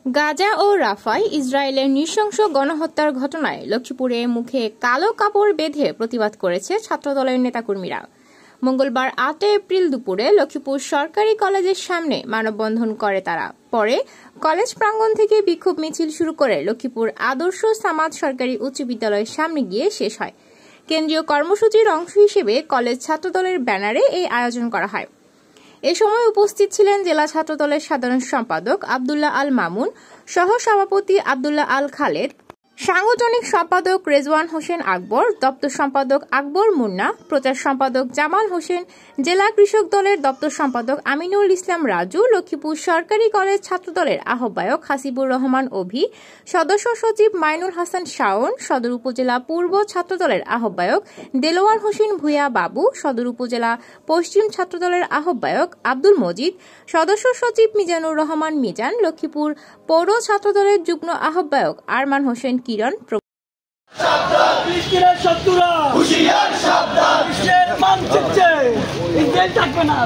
গাজা ও রাফায় ইসরায়েলের নৃশংস গণহত্যার ঘটনায় লক্ষ্মীপুরে মুখে কালো কাপড় বেঁধে প্রতিবাদ করেছে ছাত্রদলের নেতাকর্মীরা। মঙ্গলবার ৮ এপ্রিল দুপুরে লক্ষ্মীপুর সরকারি কলেজের সামনে মানববন্ধন করে তারা। পরে কলেজ প্রাঙ্গণ থেকে বিক্ষোভ মিছিল শুরু করে লক্ষ্মীপুর আদর্শ সামাদ সরকারি উচ্চ বিদ্যালয়ের সামনে গিয়ে শেষ হয়। কেন্দ্রীয় কর্মসূচির অংশ হিসেবে কলেজ ছাত্রদলের ব্যানারে এই আয়োজন করা হয়। এ সময় উপস্থিত ছিলেন জেলা ছাত্রদলের সাধারণ সম্পাদক আব্দুল্লাহ আল মামুন, সহ সভাপতি আব্দুল্লাহ আল খালেদ, সাংগঠনিক সম্পাদক রেজওয়ান হোসেন আকবর, দপ্তর সম্পাদক আকবর মুন্না, প্রচার সম্পাদক জামাল হোসেন, জেলা কৃষক দলের দপ্তর সম্পাদক আমিনুল ইসলাম রাজু, লক্ষ্মীপুর সরকারি কলেজ ছাত্রদলের আহ্বায়ক হাসিবুর রহমান অভি, সদস্য সচিব মাইনুল হাসান শাওন, সদর উপজেলা পূর্ব ছাত্রদলের আহ্বায়ক দেলোয়ার হোসেন ভূঁইয়া বাবু, সদর উপজেলা পশ্চিম ছাত্রদলের আহ্বায়ক আব্দুল মজিদ, সদস্য সচিব মিজানুর রহমান মিজান, লক্ষ্মীপুর পৌর ছাত্রদলের যুগ্ম আহ্বায়ক আরমান হোসেন কিরণ শত্রুরা হুঁশিয়ার সাবধান, বিশ্বের মানচিত্রে ইসরায়েল থাকবে না।